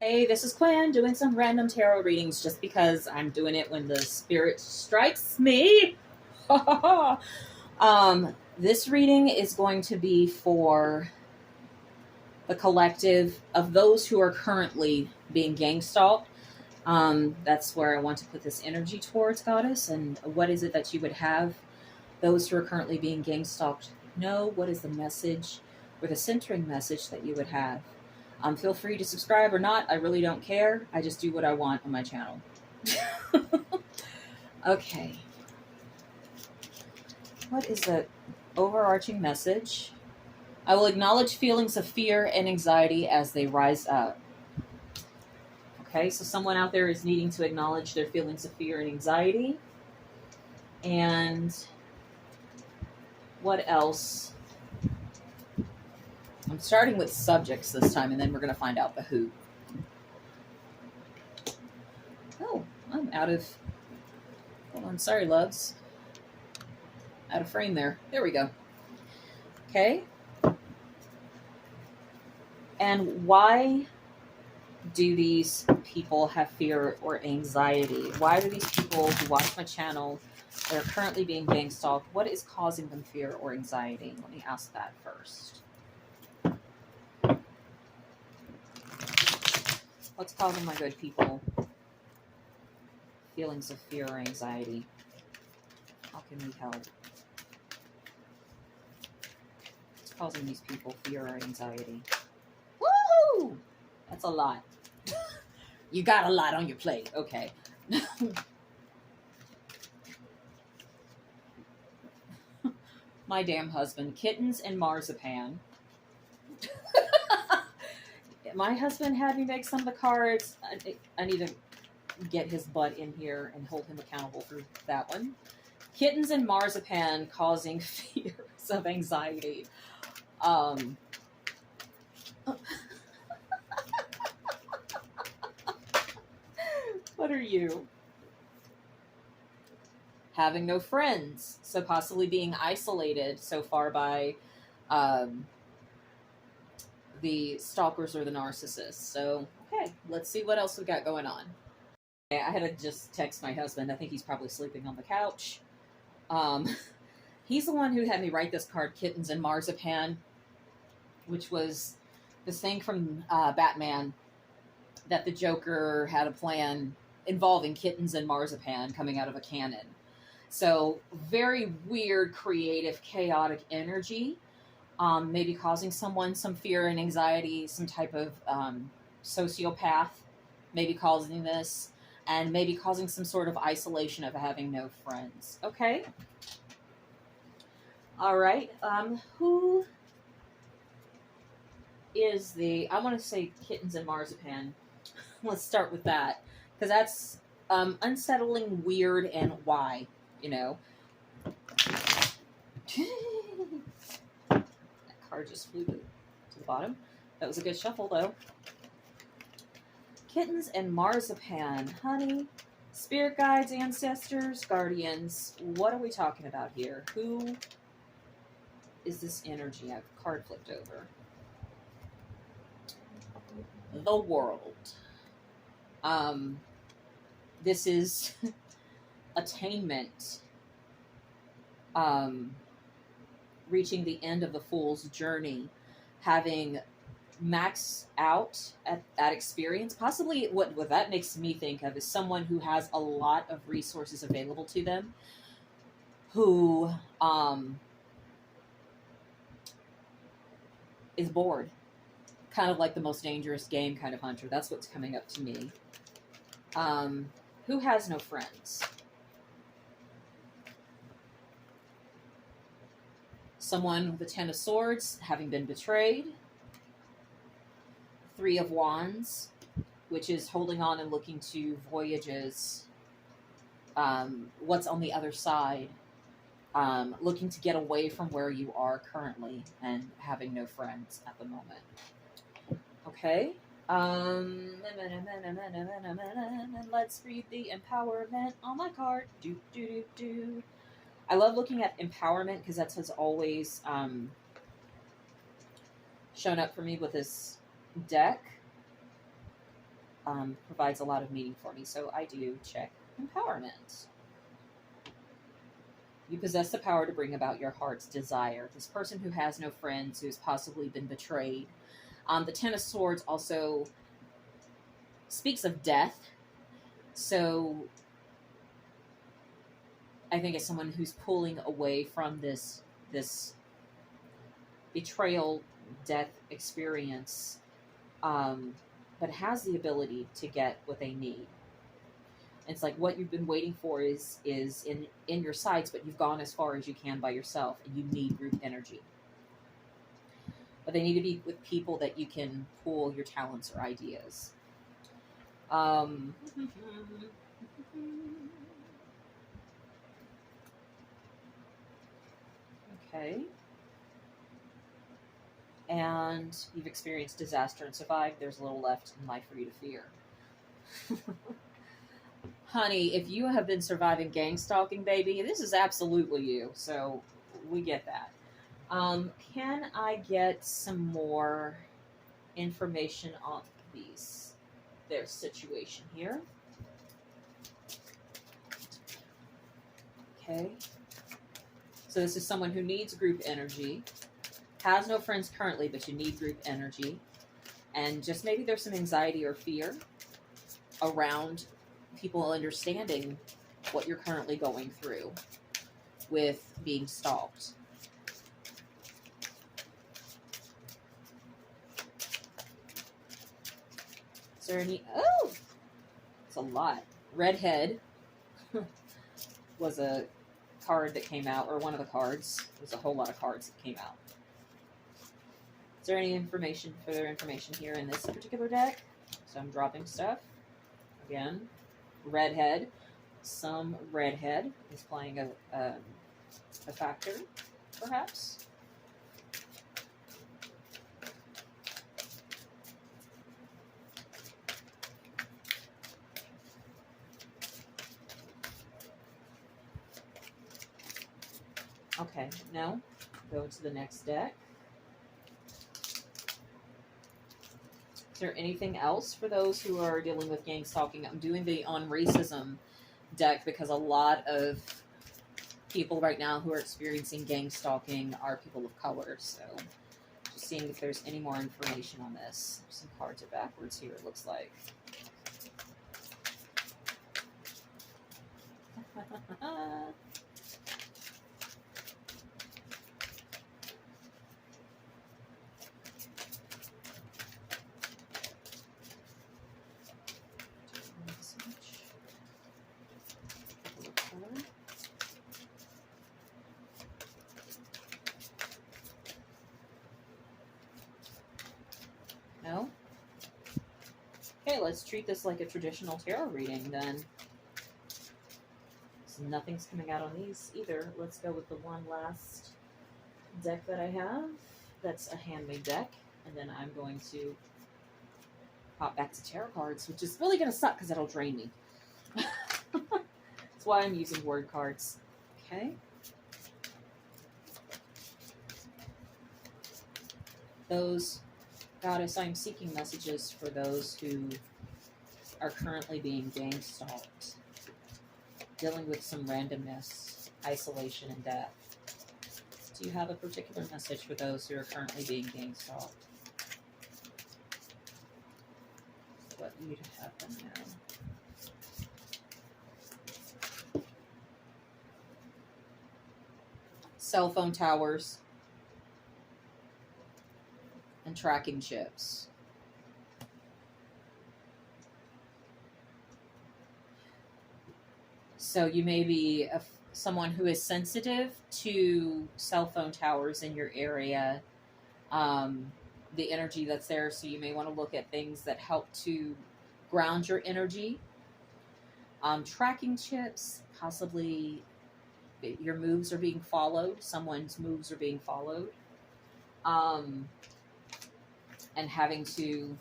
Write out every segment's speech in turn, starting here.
Hey, this is Quinn doing some random tarot readings just because I'm doing it when the spirit strikes me. This reading is going to be for the collective of those who are currently being gang stalked. That's where I want to put this energy towards, Goddess. And what is it that you would have those who are currently being gang stalked know? What is the message or the centering message that you would have? Feel free to subscribe or not. I really don't care. I just do what I want on my channel. Okay. What is the overarching message? I will acknowledge feelings of fear and anxiety as they rise up. Okay, so someone out there is needing to acknowledge their feelings of fear and anxiety. And what else? I'm starting with subjects this time, and then we're going to find out the who. Oh, I'm out of... Hold on, sorry, loves. Out of frame there. There we go. Okay. And why do these people have fear or anxiety? Why do these people who watch my channel that are currently being gang stalked, what is causing them fear or anxiety? Let me ask that first. What's causing my good people feelings of fear or anxiety? How can we help? What's causing these people fear or anxiety? Woohoo! That's a lot. You got a lot on your plate. Okay. My damn husband. Kittens and marzipan. My husband had me make some of the cards. I need to get his butt in here and hold him accountable for that one. Kittens and marzipan causing fears of anxiety. What are you? Having no friends, so possibly being isolated so far by the stalkers or the narcissists. So, okay, let's see what else we got going on. I had to just text my husband. I think he's probably sleeping on the couch. He's the one who had me write this card, Kittens and Marzipan, which was this thing from Batman that the Joker had a plan involving kittens and marzipan coming out of a cannon. So very weird, creative, chaotic energy, maybe causing someone some fear and anxiety, some type of sociopath, maybe causing this, and maybe causing some sort of isolation of having no friends. Okay. All right. Who is the... I want to say kittens and marzipan. Let's start with that, because that's unsettling, weird, and why, you know. That card just flew to the bottom. That was a good shuffle, though. Kittens and marzipan. Honey, spirit guides, ancestors, guardians. What are we talking about here? Who is this energy? I've card flipped over. The world. This is attainment. Reaching the end of the fool's journey, having maxed out at that experience. Possibly what that makes me think of is someone who has a lot of resources available to them, who is bored. Kind of like the most dangerous game kind of hunter. That's what's coming up to me. Who has no friends? Someone with the Ten of Swords, having been betrayed. Three of Wands, which is holding on and looking to voyages. What's on the other side? Looking to get away from where you are currently and having no friends at the moment. Okay. Let's read the empowerment on my card. I love looking at empowerment because that's what's always shown up for me with this deck. provides a lot of meaning for me. So I do check empowerment. You possess the power to bring about your heart's desire. This person who has no friends, who has possibly been betrayed. The Ten of Swords also speaks of death. So I think it's someone who's pulling away from this betrayal, death experience, but has the ability to get what they need. It's like what you've been waiting for is in your sights, but you've gone as far as you can by yourself, and you need group energy. But they need to be with people that you can pool your talents or ideas. Okay. And you've experienced disaster and survived. There's a little left in life for you to fear. Honey, if you have been surviving gang stalking, baby, this is absolutely you. So we get that. Can I get some more information on their situation here? Okay. So this is someone who needs group energy, has no friends currently, but you need group energy, and just maybe there's some anxiety or fear around people understanding what you're currently going through with being stalked. Is there any... Oh! It's a lot. Redhead was a card that came out, or one of the cards. There's a whole lot of cards that came out. Is there any further information here in this particular deck? So I'm dropping stuff. Again, redhead. Some redhead is playing a factor, perhaps. Okay, no. Go to the next deck. Is there anything else for those who are dealing with gang stalking? I'm doing the on racism deck because a lot of people right now who are experiencing gang stalking are people of color. So just seeing if there's any more information on this. Some cards are backwards here, it looks like. No? Okay, let's treat this like a traditional tarot reading then. So nothing's coming out on these either. Let's go with the one last deck that I have. That's a handmade deck. And then I'm going to hop back to tarot cards, which is really going to suck because it'll drain me. That's why I'm using word cards. Okay. Those, Goddess, I'm seeking messages for those who are currently being gang stalked, dealing with some randomness, isolation, and death. Do you have a particular message for those who are currently being gang stalked? What you'd have them know. Cell phone towers and tracking chips. So you may be someone who is sensitive to cell phone towers in your area, the energy that's there. So you may want to look at things that help to ground your energy. Tracking chips, possibly your moves are being followed. Someone's moves are being followed. And having to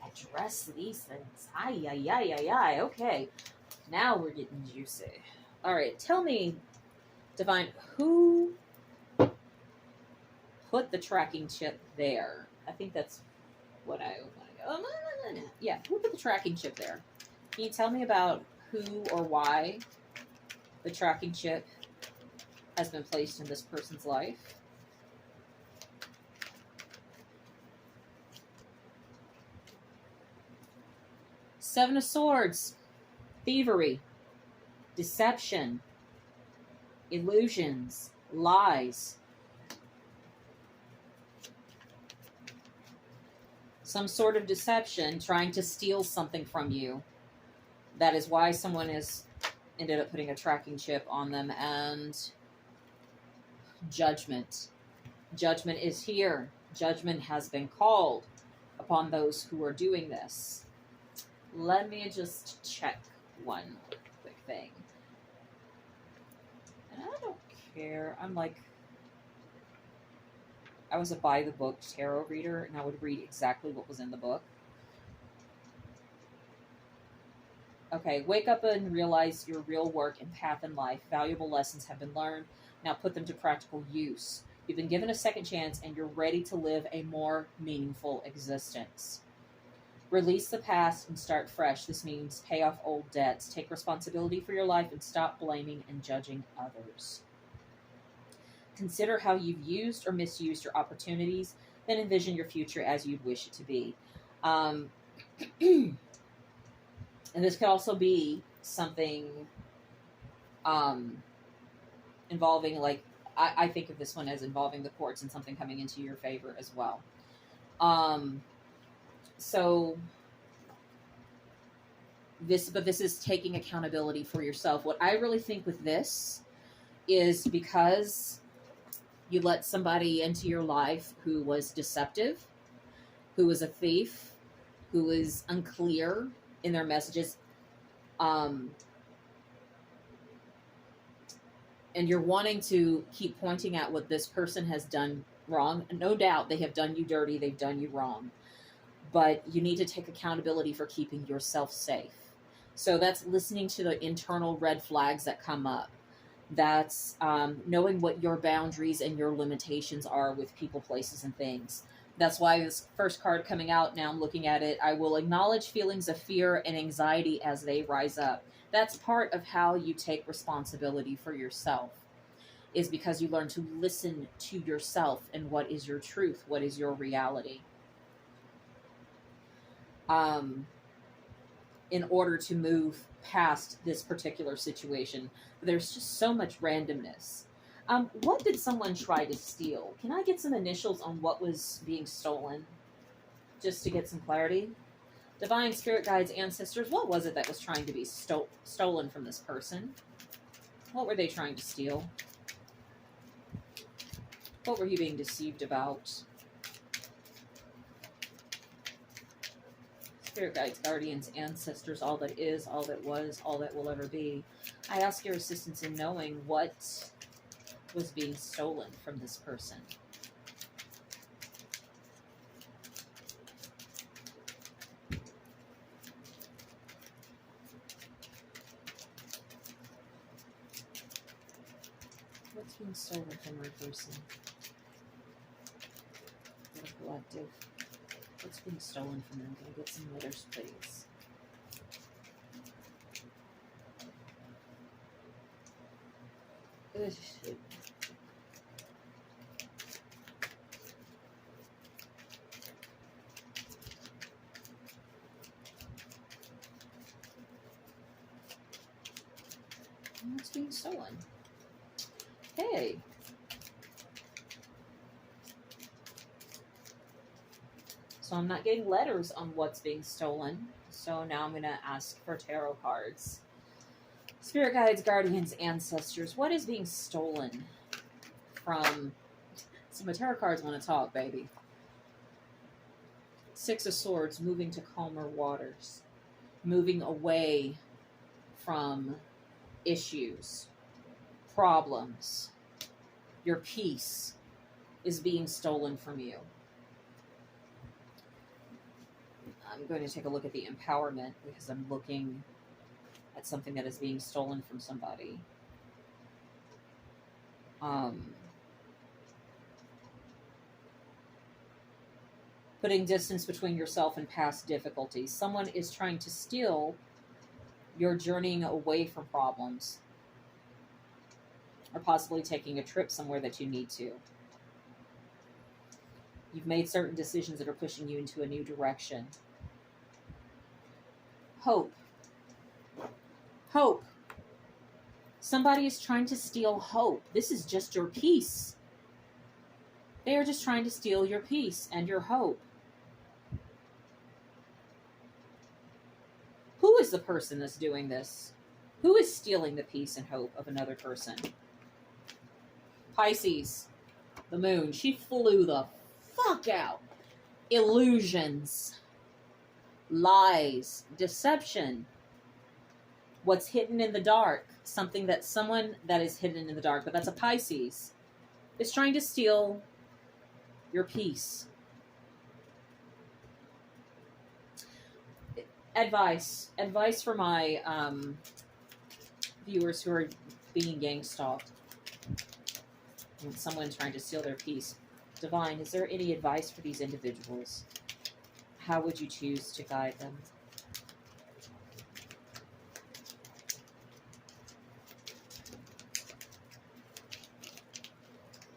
address these things. Ay, ay, ay, ay, ay. Okay. Now we're getting juicy. All right. Tell me, Divine, who put the tracking chip there? I think that's what I want to go. Yeah, who put the tracking chip there? Can you tell me about who or why the tracking chip has been placed in this person's life? Seven of Swords, thievery, deception, illusions, lies. Some sort of deception, trying to steal something from you. That is why someone has ended up putting a tracking chip on them. And judgment. Judgment is here. Judgment has been called upon those who are doing this. Let me just check one quick thing. And I don't care. I was a by-the-book tarot reader, and I would read exactly what was in the book. Okay, wake up and realize your real work and path in life. Valuable lessons have been learned. Now put them to practical use. You've been given a second chance, and you're ready to live a more meaningful existence. Release the past and start fresh. This means pay off old debts. Take responsibility for your life and stop blaming and judging others. Consider how you've used or misused your opportunities, then envision your future as you'd wish it to be. And this could also be something involving, like, I think of this one as involving the courts and something coming into your favor as well. So this is taking accountability for yourself. What I really think with this is, because you let somebody into your life who was deceptive, who was a thief, who was unclear in their messages, and you're wanting to keep pointing at what this person has done wrong. No doubt they have done you dirty, they've done you wrong. But you need to take accountability for keeping yourself safe. So that's listening to the internal red flags that come up. That's knowing what your boundaries and your limitations are with people, places, and things. That's why this first card coming out, now I'm looking at it, I will acknowledge feelings of fear and anxiety as they rise up. That's part of how you take responsibility for yourself, is because you learn to listen to yourself and what is your truth, what is your reality. In order to move past this particular situation. There's just so much randomness. What did someone try to steal? Can I get some initials on what was being stolen? Just to get some clarity. Divine spirit guides, ancestors, what was it that was trying to be stolen from this person? What were they trying to steal? What were you being deceived about? Spirit guides, guardians, ancestors, all that is, all that was, all that will ever be. I ask your assistance in knowing what was being stolen from this person. What's being stolen from my person? What a collective. What's being stolen from them? Can I get some letters, please? What's being stolen? Hey. So I'm not getting letters on what's being stolen. So now I'm going to ask for tarot cards. Spirit guides, guardians, ancestors. What is being stolen from... So my tarot cards want to talk, baby. Six of Swords, moving to calmer waters. Moving away from issues, problems. Your peace is being stolen from you. I'm going to take a look at the empowerment because I'm looking at something that is being stolen from somebody. putting distance between yourself and past difficulties. Someone is trying to steal your journeying away from problems, or possibly taking a trip somewhere that you need to. You've made certain decisions that are pushing you into a new direction. Hope. Hope. Somebody is trying to steal hope. This is just your peace. They are just trying to steal your peace and your hope. Who is the person that's doing this? Who is stealing the peace and hope of another person? Pisces, the moon. She flew the fuck out. Illusions, lies, deception. What's hidden in the dark. Something that someone that is hidden in the dark, but that's a Pisces, is trying to steal your peace. Advice for my viewers who are being gang stalked. And someone's trying to steal their peace. Divine, is there any advice for these individuals? How would you choose to guide them?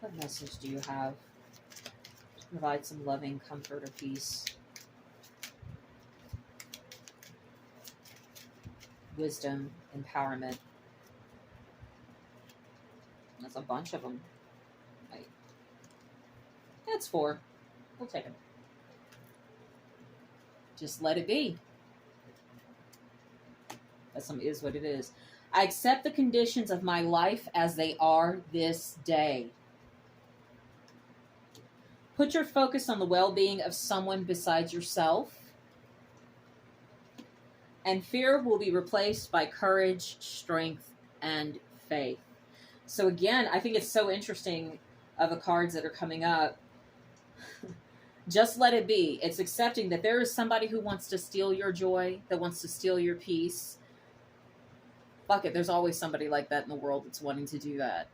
What message do you have to provide some loving comfort or peace? Wisdom, empowerment. That's a bunch of them. Right. That's 4. We'll take it. Just let it be. That's some is what it is. I accept the conditions of my life as they are this day. Put your focus on the well-being of someone besides yourself. And fear will be replaced by courage, strength, and faith. So again, I think it's so interesting of the cards that are coming up. Just let it be. It's accepting that there is somebody who wants to steal your joy, that wants to steal your peace. Fuck it, there's always somebody like that in the world that's wanting to do that.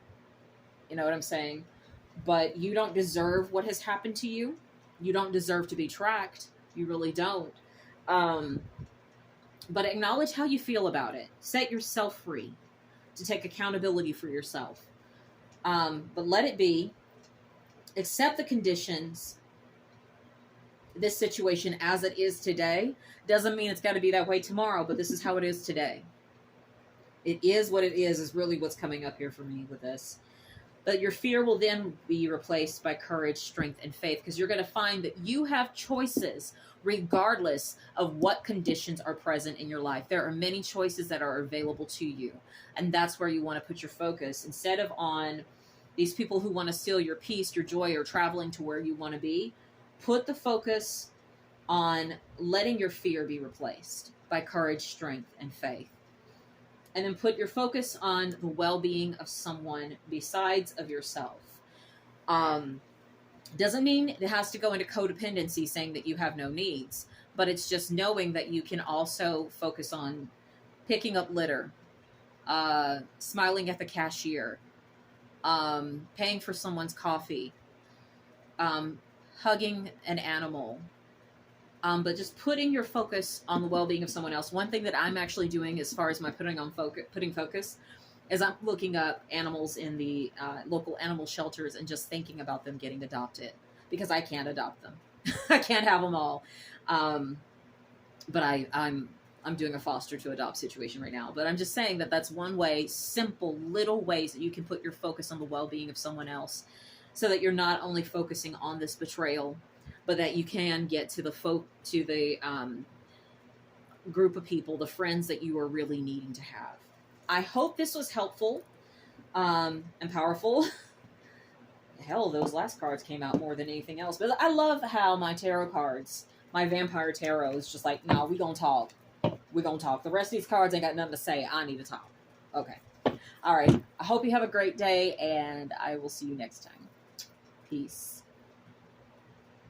You know what I'm saying? But you don't deserve what has happened to you. You don't deserve to be tracked. You really don't. But acknowledge how you feel about it. Set yourself free to take accountability for yourself. But let it be. Accept the conditions. This situation as it is today doesn't mean it's got to be that way tomorrow, but this is how it is today. It is what it is really what's coming up here for me with this. But your fear will then be replaced by courage, strength, and faith, because you're going to find that you have choices regardless of what conditions are present in your life. There are many choices that are available to you, and that's where you want to put your focus. Instead of on these people who want to steal your peace, your joy, or traveling to where you want to be, put the focus on letting your fear be replaced by courage, strength, and faith. And then put your focus on the well-being of someone besides of yourself. Doesn't mean it has to go into codependency, saying that you have no needs, but it's just knowing that you can also focus on picking up litter, smiling at the cashier, paying for someone's coffee, hugging an animal, but just putting your focus on the well-being of someone else. One thing that I'm actually doing as far as my putting focus is I'm looking up animals in the local animal shelters and just thinking about them getting adopted, because I can't adopt them. I can't have them all. But I'm doing a foster to adopt situation right now. But I'm just saying that that's one way, simple little ways that you can put your focus on the well-being of someone else, so that you're not only focusing on this betrayal, but that you can get to the group of people, the friends that you are really needing to have. I hope this was helpful and powerful. Hell, those last cards came out more than anything else. But I love how my tarot cards, my vampire tarot, is just like, no, we gonna talk. We gonna talk. The rest of these cards ain't got nothing to say. I need to talk. Okay. All right. I hope you have a great day, and I will see you next time. Peace.